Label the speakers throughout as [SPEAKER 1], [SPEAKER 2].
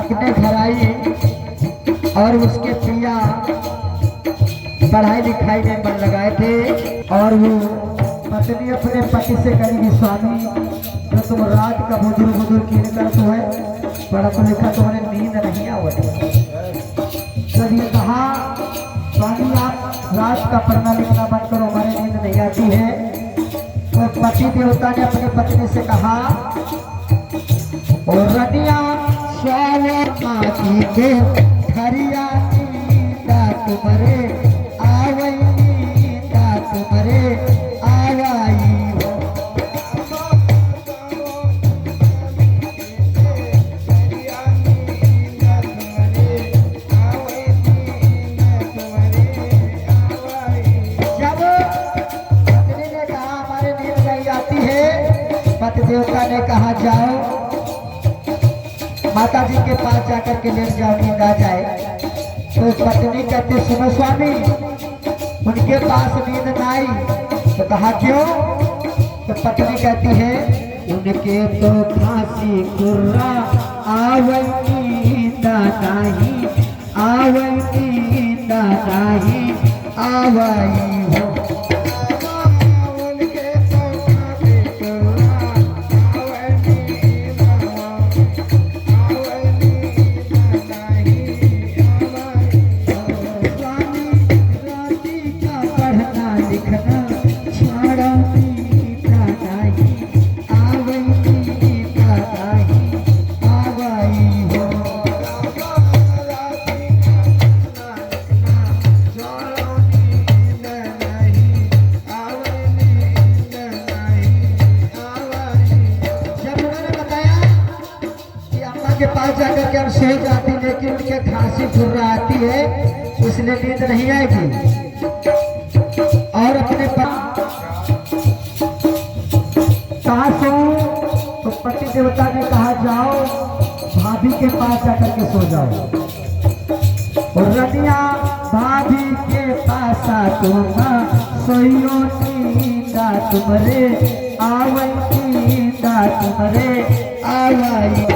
[SPEAKER 1] अपने घर आई और उसके पिया पढ़ाई लिखाई में मन लगाए थे और वो पत्नी अपने पति से कहेगी स्वामी जो तुम रात का बुजुर्ग बुजुर्ग खेल कर तो है पढ़ा तो लिखा तुम्हारे नींद नहीं आवती। जब ये कहा स्वामी आप रात का पढ़ना लिखना बंद करो हमारे नींद नहीं आती है, तो पति देवता ने अपनी पत्नी से कहा और रनिया माटी के खरिया तुम्हारे आवई तुम्हारे आवाई जब पत्नी ने कहा हमारे नींद नहीं आती है, पति देवता ने कहा जाओ माता जी के पास जाकर के लेट जाओ नींद आ जाए। तो पत्नी कहती सुनो स्वामी उनके पास नींद न आई, तो कहा क्यों? तो पत्नी कहती है उनके तो फांसी कुर्रा आवई नहीं आवई हो के पास जाकर के हम सो जाती, लेकिन उनके खांसी फुर्रा आती है इसलिए नींद नहीं आएगी। और अपने कहा सो तो पति देवता ने कहा जाओ भाभी के पास जाकर के सो जाओ और रनिया भाभी के पास तुम सोइयो नींदा तुम्हारे आवई तुम्हारे आवाई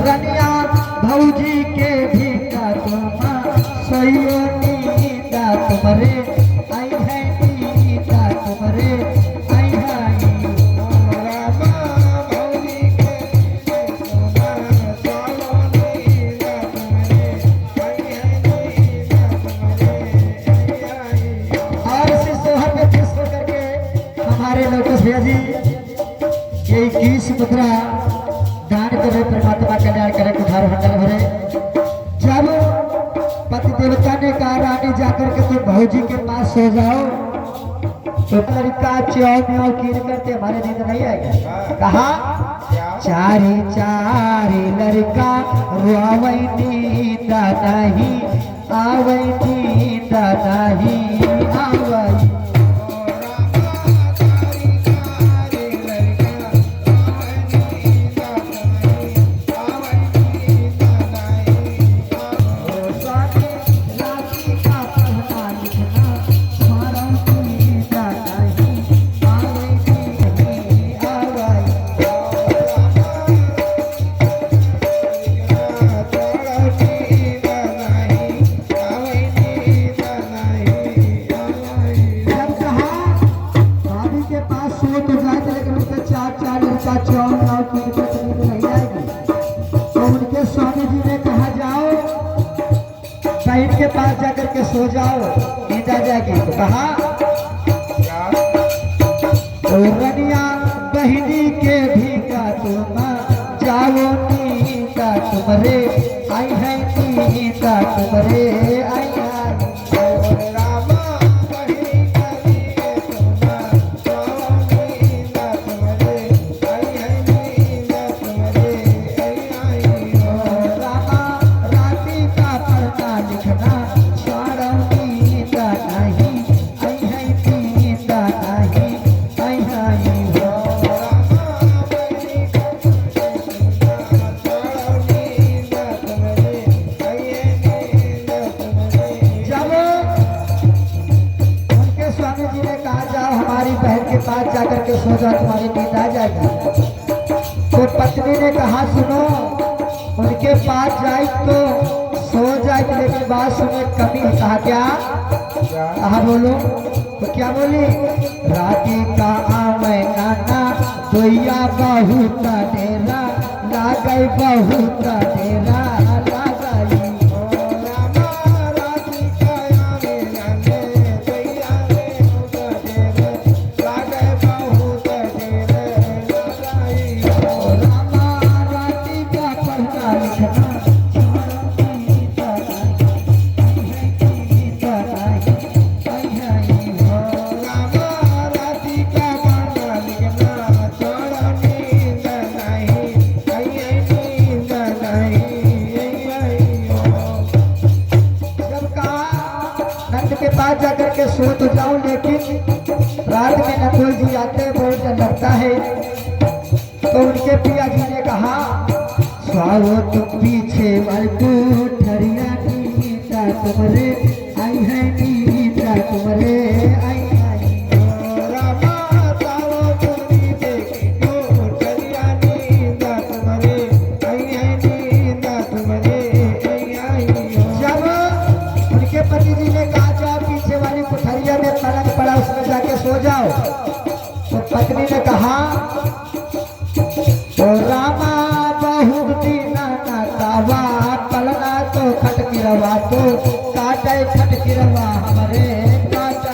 [SPEAKER 1] रनिया भौजी के भी सही तुम्हारे आई है तुम्हारे आई और इसी सोहर में खुश होकर के हमारे लोटस भैया जी ये 21 मुद्रा दान करे परमात्मा कल्याण करे कुठार भंडार भरे। जब पति देवता ने कहा रानी जाकर के तुम भौजी के पास सो जाओ, तो लड़का च्यों म्यों कीर करते हमारे नींद नहीं आएगा। कहा चारी चारी लड़का रोवई नींदा नहीं आवई नींदा नहीं आवई पास जाकर के सो जाओ, नींद आ जाएगी। तो कहा ओ रनिया बहनी के भी का तुम जाओ नींद तुमरे आई है नींद तुमरे आई है। पास जाकर के सो जाओ, तुम्हारी नींद आ जाएगी। तो पत्नी ने कहा सुनो, उनके पास जाए तो सो जाए, लेकिन बात सुने कमी। कहा क्या? कहा बोलो। तो क्या बोली? राती का आवे नाना दोया बहुत डेरा लागई बहुत डेरा जाकर के सो तो जाऊं, लेकिन रात में नकुल जी आते हैं, बहुत डर लगता है। तो उनके पिया जी ने कहा स्वाओ तुम पीछे वर्गू ठरिया नीता तुमरे आई है नीता तुमरे आई है। पति जी ने कहा जाओ पीछे वाली कोठरिया में पलंग पड़ा, उसमें जाके सो जाओ। तो पत्नी ने कहा तो रामा बहुत दीना ना तावा पलना तो खटकिरवा तो काटे खटकिरवा हमारे काटा।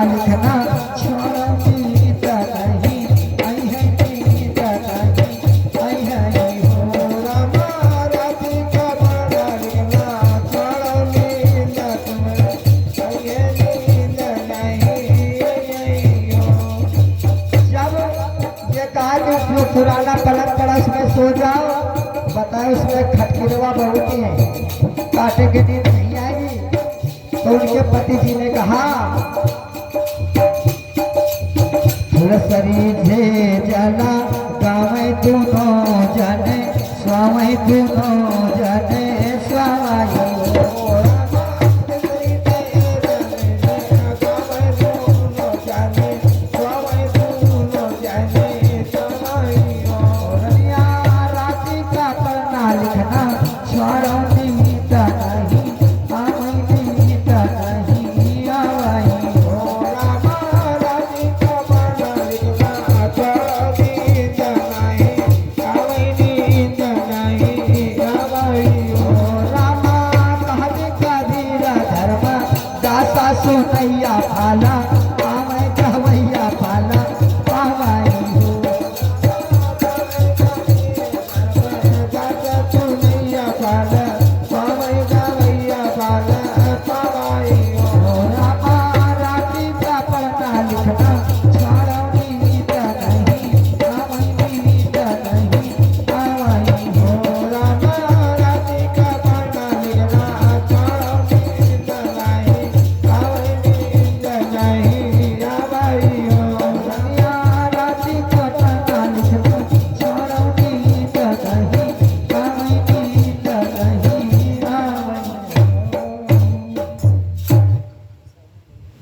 [SPEAKER 1] लिखना छोड़ा नीता नहीं आई है नीता नहीं आई है हो रामा राती का बड़ा लिखना छोड़ा नीता तुमरे आई है नीता नहीं आई हो। जब ये कहा कि जो पुराना पलंग पड़ा उसमें सो जाओ, बताए उसमें खटकिरवा बहुत ही है, काटे के दिन नहीं आएगी। तो उनके पति जी ने कहा सरी झे जला गावे दोनों जने स्वामी दोनों जने स्वामी राती का पढ़ना लिखना छोड़ो नीता नहीं आवी नीता नहीं आवाई। सुनैया भाला